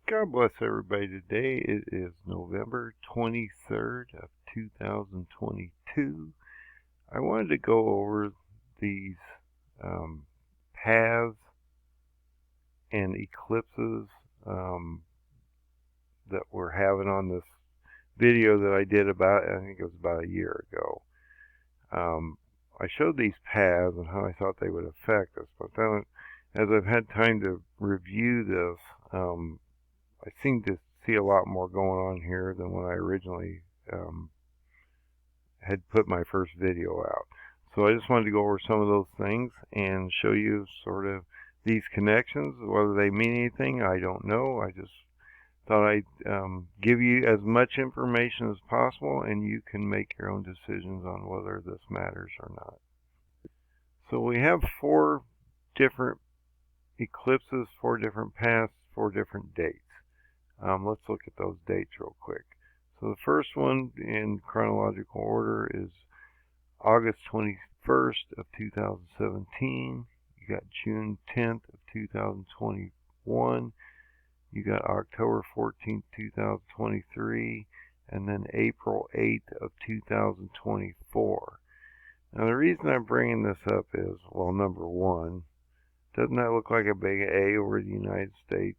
God bless everybody today. It is November 23rd of 2022. I wanted to go over these paths and eclipses that we're having on this video that I did I think it was about a year ago. I showed these paths and how I thought they would affect us, but then as I've had time to review this, I seem to see a lot more going on here than when I originally had put my first video out. So I just wanted to go over some of those things and show you sort of these connections. Whether they mean anything, I don't know. I just thought I'd give you as much information as possible, and you can make your own decisions on whether this matters or not. So we have 4 different eclipses, 4 different paths, 4 different dates. Let's look at those dates real quick. So the first one in chronological order is August 21st of 2017. You got June 10th of 2021. You got October 14th, 2023, and then April 8th of 2024. Now the reason I'm bringing this up is, well, number one, doesn't that look like a big A over the United States?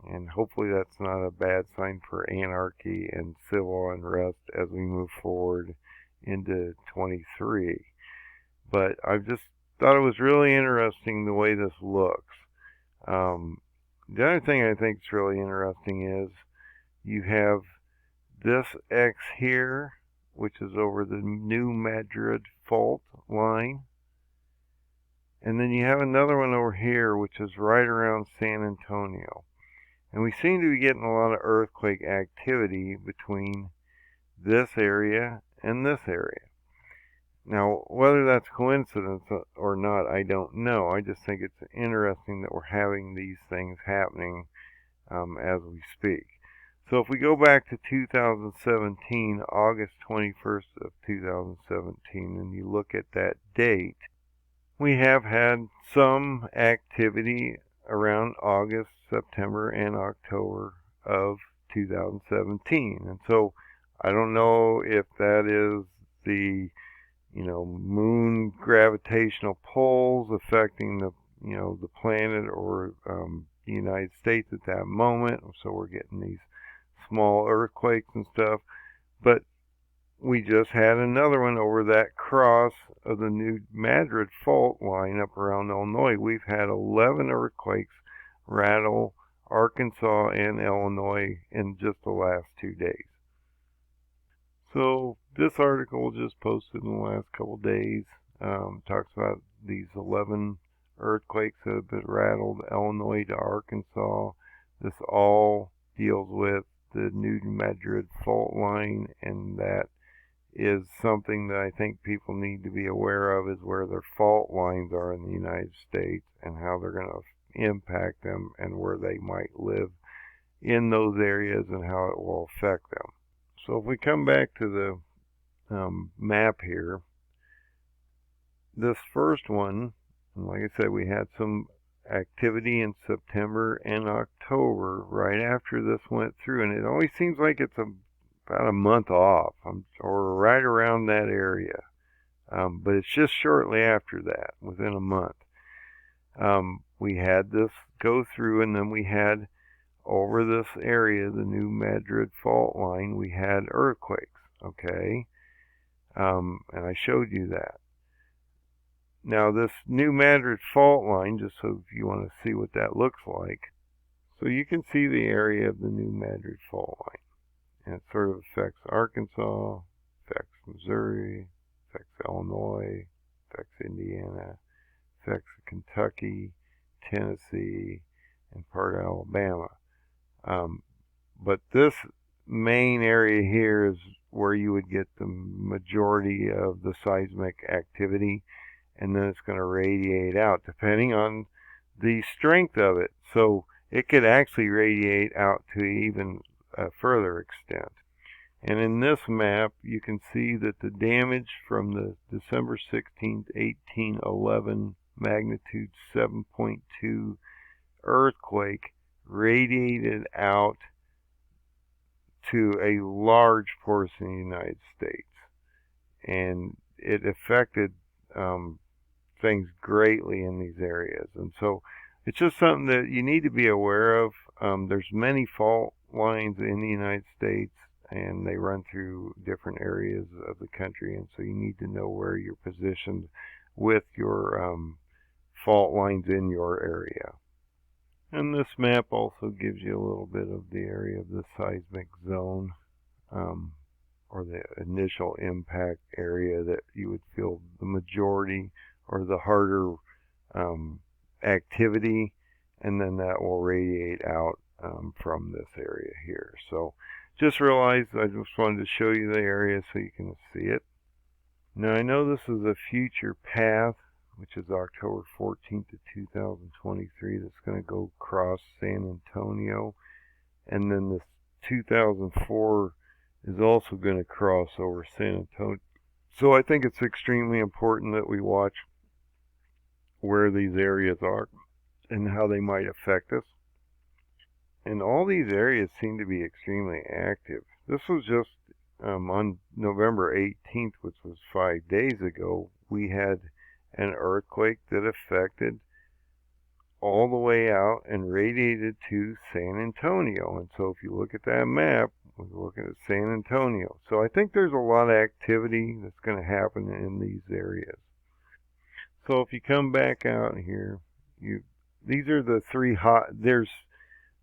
And hopefully that's not a bad sign for anarchy and civil unrest as we move forward into 23. But I just thought it was really interesting the way this looks. The other thing I think is really interesting is you have this X here, which is over the New Madrid fault line. And then you have another one over here, which is right around San Antonio. And we seem to be getting a lot of earthquake activity between this area and this area. Now, whether that's coincidence or not, I don't know. I just think it's interesting that we're having these things happening as we speak. So if we go back to 2017, August 21st of 2017, and you look at that date, we have had some activity around August, September, and October of 2017. And so I don't know if that is the, moon gravitational pulls affecting the planet or the United States at that moment. So we're getting these small earthquakes and stuff. But we just had another one over that cross of the New Madrid fault line up around Illinois. We've had 11 earthquakes rattle Arkansas and Illinois in just the last 2 days. So this article just posted in the last couple of days talks about these 11 earthquakes that have been rattled Illinois to Arkansas. This all deals with the New Madrid fault line, and that is something that I think people need to be aware of, is where their fault lines are in the United States and how they're going to impact them and where they might live in those areas and how it will affect them. So if we come back to the map here, this first one, like I said, we had some activity in September and October right after this went through, and it always seems like it's about a month off, or right around that area. But it's just shortly after that, within a month. We had this go through, and then we had over this area, the New Madrid fault line, we had earthquakes, okay? And I showed you that. Now this New Madrid fault line, just so if you want to see what that looks like, so you can see the area of the New Madrid fault line. And it sort of affects Arkansas, affects Missouri, affects Illinois, affects Indiana, affects Kentucky, Tennessee, and part of Alabama. But this main area here is where you would get the majority of the seismic activity, and then it's going to radiate out depending on the strength of it. So it could actually radiate out to even a further extent. And in this map, you can see that the damage from the December 16th, 1811 magnitude 7.2 earthquake radiated out to a large portion of the United States, and it affected things greatly in these areas. And so it's just something that you need to be aware of. There's many fault lines in the United States, and they run through different areas of the country, and so you need to know where you're positioned with your fault lines in your area. And this map also gives you a little bit of the area of the seismic zone, or the initial impact area that you would feel the majority or the harder activity, and then that will radiate out from this area here. So just realize I just wanted to show you the area so you can see it. Now I know this is a future path, which is October 14th of 2023, that's going to go across San Antonio, and then this 2004 is also going to cross over San Antonio. So I think it's extremely important that we watch where these areas are and how they might affect us. And all these areas seem to be extremely active. This was just on November 18th, which was 5 days ago, we had an earthquake that affected all the way out and radiated to San Antonio. And so if you look at that map, we're looking at San Antonio. So I think there's a lot of activity that's going to happen in these areas. So if you come back out here, these are the three hot, there's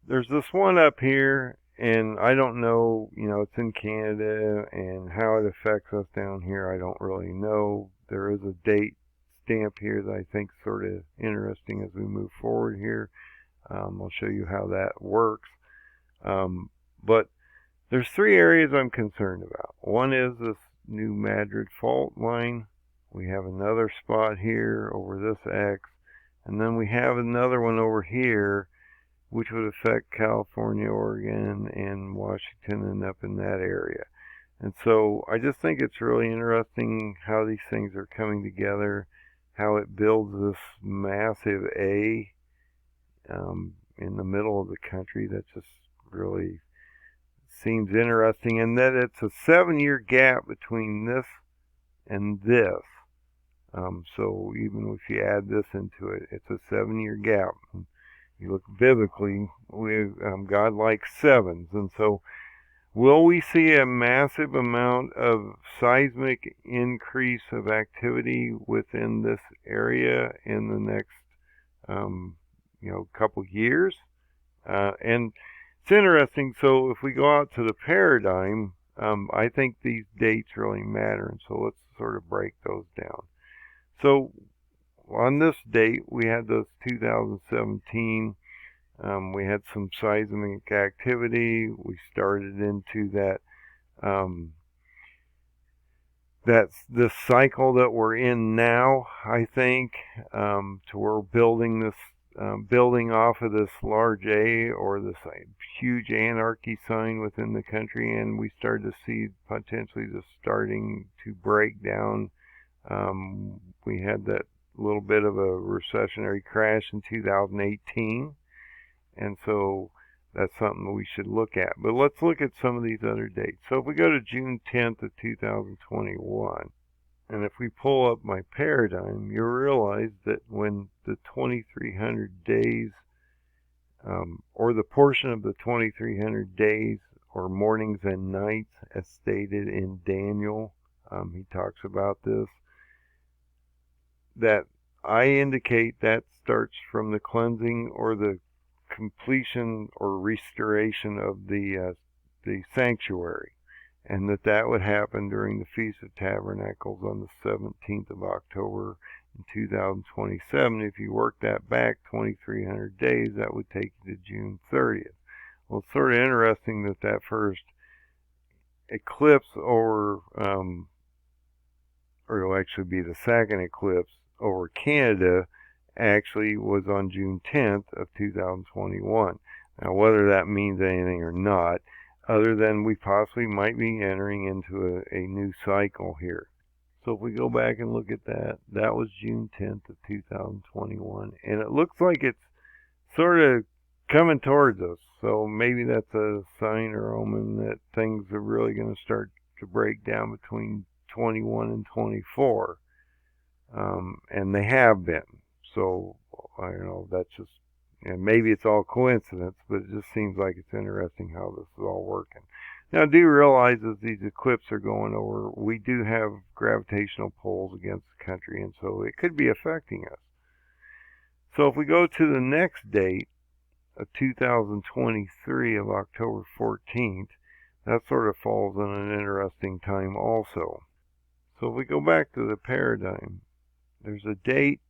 this one up here, and I don't know, it's in Canada, and how it affects us down here, I don't really know. There is a date stamp here that I think is sort of interesting as we move forward here. I'll show you how that works. But there's three areas I'm concerned about. One is this New Madrid fault line. We have another spot here over this X, and then we have another one over here, which would affect California, Oregon, and Washington, and up in that area. And so I just think it's really interesting how these things are coming together, how it builds this massive A in the middle of the country. That just really seems interesting, and that it's a 7-year gap between this and this. So even if you add this into it, it's a 7-year gap. You look biblically, God likes sevens, and so will we see a massive amount of seismic increase of activity within this area in the next, couple years? And it's interesting. So if we go out to the paradigm, I think these dates really matter, and so let's sort of break those down. So on this date, we had those 2017. We had some seismic activity. We started into that this cycle that we're in now, I think, to where we're building this, building off of this large A, or this huge anarchy sign within the country, and we started to see potentially just starting to break down. We had that little bit of a recessionary crash in 2018. And so that's something we should look at. But let's look at some of these other dates. So if we go to June 10th of 2021, and if we pull up my paradigm, you'll realize that when the 2300 days, or the portion of the 2300 days or mornings and nights as stated in Daniel, he talks about this, that I indicate that starts from the cleansing or the completion or restoration of the sanctuary, and that would happen during the Feast of Tabernacles on the 17th of October in 2027. If you work that back 2,300 days, that would take you to June 30th. Well, it's sort of interesting that first eclipse over, or it'll actually be the second eclipse over Canada, actually was on June 10th of 2021. Now, whether that means anything or not, other than we possibly might be entering into a new cycle here. So if we go back and look at that, that was June 10th of 2021, and it looks like it's sort of coming towards us. So maybe that's a sign or omen that things are really going to start to break down between 21 and 24. And they have been. So I don't know, that's just, and maybe it's all coincidence, but it just seems like it's interesting how this is all working. Now, I do realize as these eclipses are going over, we do have gravitational pulls against the country, and so it could be affecting us. So if we go to the next date of 2023 of October 14th, that sort of falls in an interesting time also. So if we go back to the paradigm, there's a date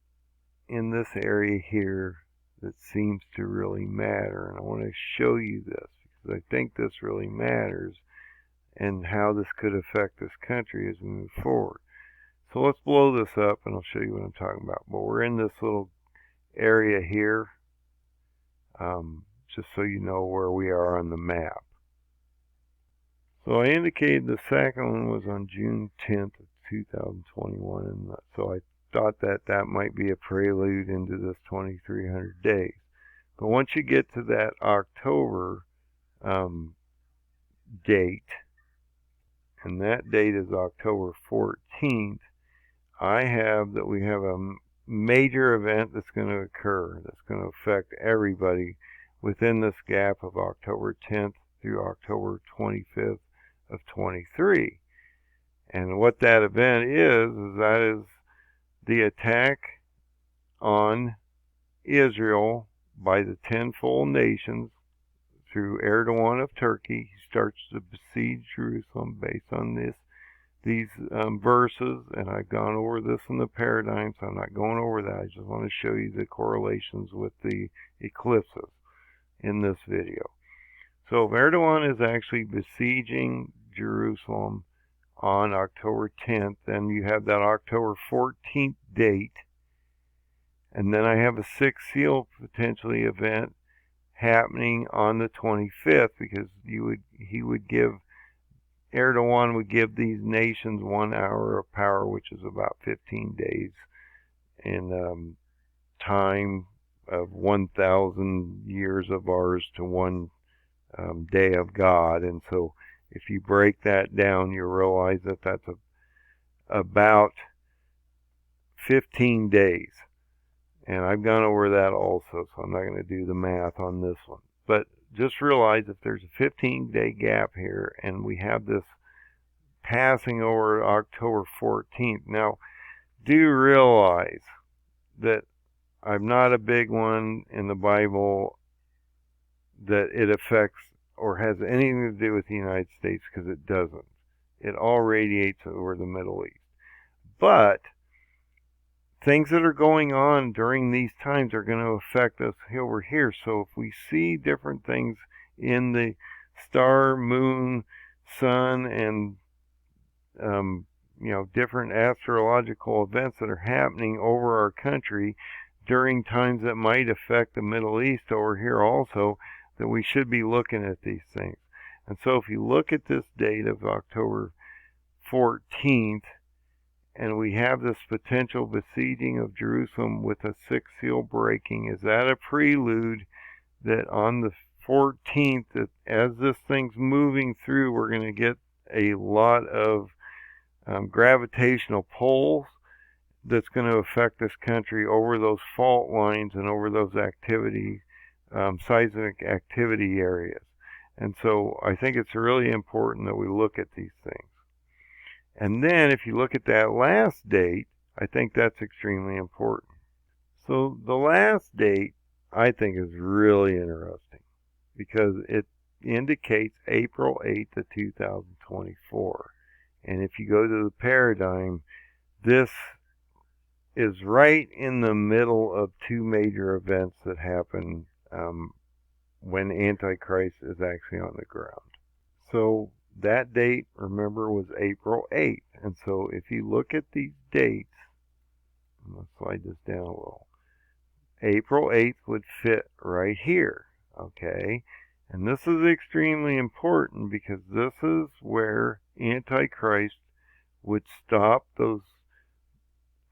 in this area here that seems to really matter, and I want to show you this because I think this really matters and how this could affect this country as we move forward. So let's blow this up and I'll show you what I'm talking about. But we're in this little area here, just so you know where we are on the map. So I indicated the second one was on June 10th of 2021, and so I thought that that might be a prelude into this 2300 days. But once you get to that October date, and that date is October 14th, I have that we have a major event that's going to occur, that's going to affect everybody within this gap of October 10th through October 25th of 23. And what that event is that is the attack on Israel by the tenfold nations through Erdogan of Turkey. He starts to besiege Jerusalem based on these verses, and I've gone over this in the paradigm, so I'm not going over that. I just want to show you the correlations with the eclipses in this video. So if Erdogan is actually besieging Jerusalem on October 10th, then you have that October 14th date, and then I have a sixth seal potentially event happening on the 25th, because Erdogan would give these nations 1 hour of power, which is about 15 days in time of 1,000 years of ours to one day of God. And so if you break that down, you realize that that's about 15 days. And I've gone over that also, so I'm not going to do the math on this one. But just realize if there's a 15-day gap here, and we have this passing over October 14th. Now, do realize that I'm not a big one in the Bible that it affects or has anything to do with the United States, because it doesn't. It all radiates over the Middle East. But things that are going on during these times are going to affect us over here. So if we see different things in the star, moon, sun, and different astrological events that are happening over our country during times that might affect the Middle East over here also, that we should be looking at these things. And so if you look at this date of October 14th, and we have this potential besieging of Jerusalem with a sixth seal breaking, is that a prelude that on the 14th, that as this thing's moving through, we're going to get a lot of gravitational pulls that's going to affect this country over those fault lines and over those seismic activity areas. And so I think it's really important that we look at these things. And then if you look at that last date, I think that's extremely important. So the last date I think is really interesting because it indicates April 8th of 2024. And if you go to the paradigm, this is right in the middle of two major events that happen when Antichrist is actually on the ground. So that date, remember, was April 8th. And so if you look at these dates, let's slide this down a little. April 8th would fit right here, okay? And this is extremely important because this is where Antichrist would stop those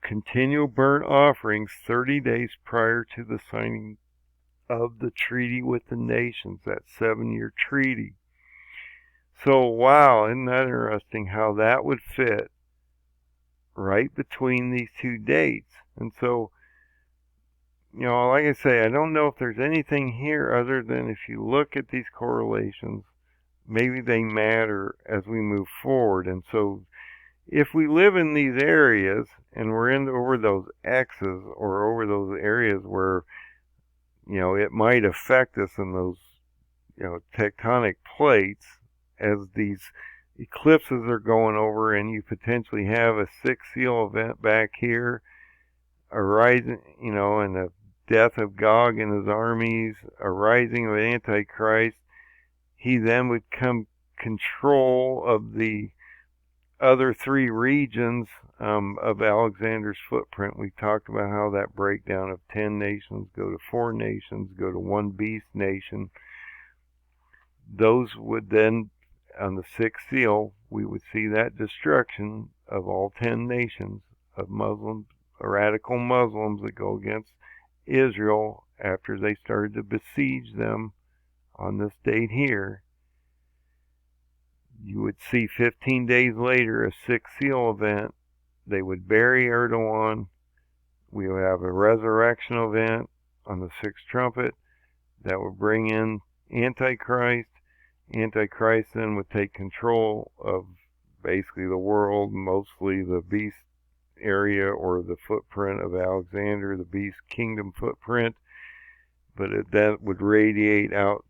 continual burnt offerings 30 days prior to the signing of the treaty with the nations, that 7-year treaty. So, wow, isn't that interesting how that would fit right between these two dates? And so, like I say, I don't know if there's anything here other than if you look at these correlations, maybe they matter as we move forward. And so, if we live in these areas and we're in over those X's or over those areas where, it might affect us in those, tectonic plates as these eclipses are going over, and you potentially have a sixth seal event back here, a rising, and the death of Gog and his armies, a rising of Antichrist. He then would come control of the other three regions of Alexander's footprint. We talked about how that breakdown of 10 nations go to 4 nations, go to one beast nation. Those would then, on the sixth seal, we would see that destruction of all 10 nations of Muslims, radical Muslims that go against Israel after they started to besiege them on this date here. You would see 15 days later a sixth seal event. They would bury Erdogan. We would have a resurrection event on the sixth trumpet that would bring in Antichrist. Antichrist then would take control of basically the world, mostly the beast area or the footprint of Alexander, the beast kingdom footprint. But that would radiate out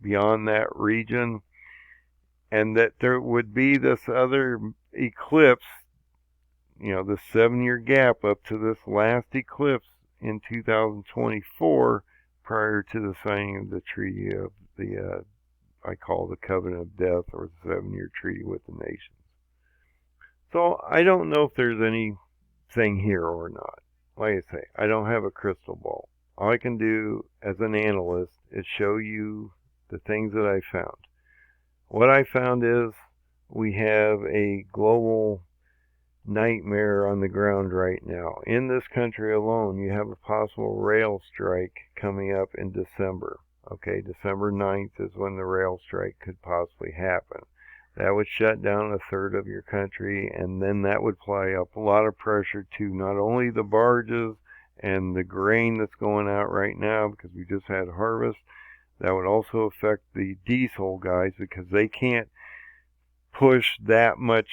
beyond that region. And that there would be this other eclipse, this 7-year gap up to this last eclipse in 2024 prior to the signing of the treaty of the, I call the Covenant of Death, or the 7-year treaty with the nations. So I don't know if there's anything here or not. Like I say, I don't have a crystal ball. All I can do as an analyst is show you the things that I found. What I found is we have a global nightmare on the ground right now. In this country alone, you have a possible rail strike coming up in December. Okay, December 9th is when the rail strike could possibly happen. That would shut down a third of your country, and then that would apply up a lot of pressure to not only the barges and the grain that's going out right now, because we just had harvest. That would also affect the diesel guys, because they can't push that much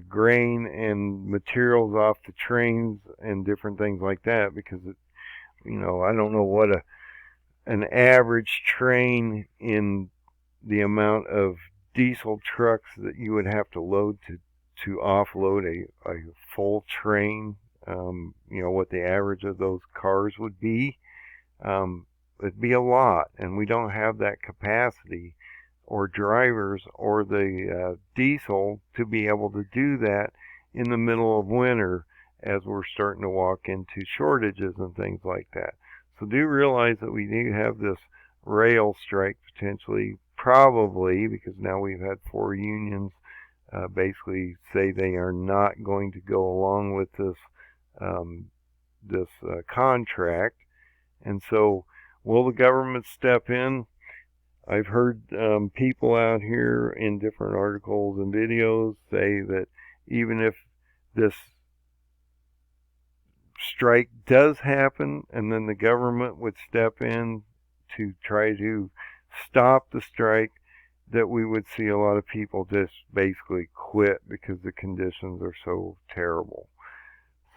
grain and materials off the trains and different things like that, because I don't know what an average train in the amount of diesel trucks that you would have to load to offload a full train. What the average of those cars would be. It'd be a lot, and we don't have that capacity or drivers or the diesel to be able to do that in the middle of winter, as we're starting to walk into shortages and things like that. So do realize that we do have this rail strike potentially, probably, because now we've had 4 unions basically say they are not going to go along with this contract. And so will the government step in? I've heard people out here in different articles and videos say that even if this strike does happen and then the government would step in to try to stop the strike, that we would see a lot of people just basically quit because the conditions are so terrible.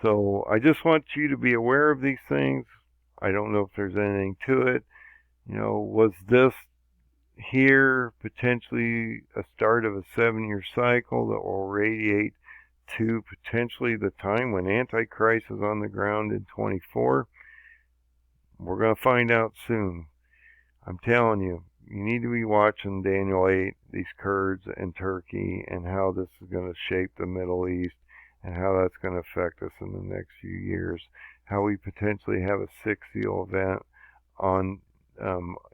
So I just want you to be aware of these things. I don't know if there's anything to it. Was this here potentially a start of a 7-year cycle that will radiate to potentially the time when Antichrist is on the ground in 24? We're going to find out soon. I'm telling you, you need to be watching Daniel 8, these Kurds and Turkey, and how this is going to shape the Middle East, and how that's going to affect us in the next few years. How we potentially have a sixth seal event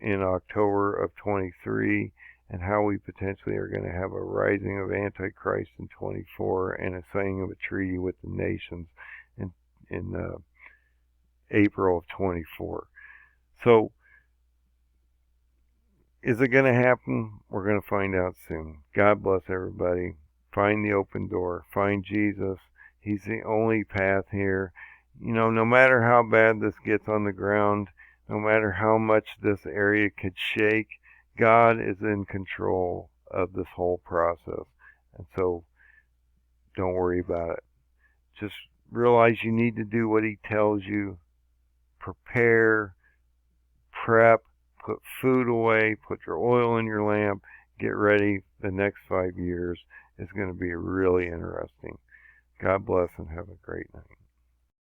in October of 23, and how we potentially are going to have a rising of Antichrist in 24, and a signing of a treaty with the nations in April of 24. So, is it going to happen? We're going to find out soon. God bless everybody. Find the open door. Find Jesus. He's the only path here. You know, no matter how bad this gets on the ground, no matter how much this area could shake, God is in control of this whole process. And so, don't worry about it. Just realize you need to do what He tells you. Prepare, prep, put food away, put your oil in your lamp, get ready. The next 5 years is going to be really interesting. God bless and have a great night.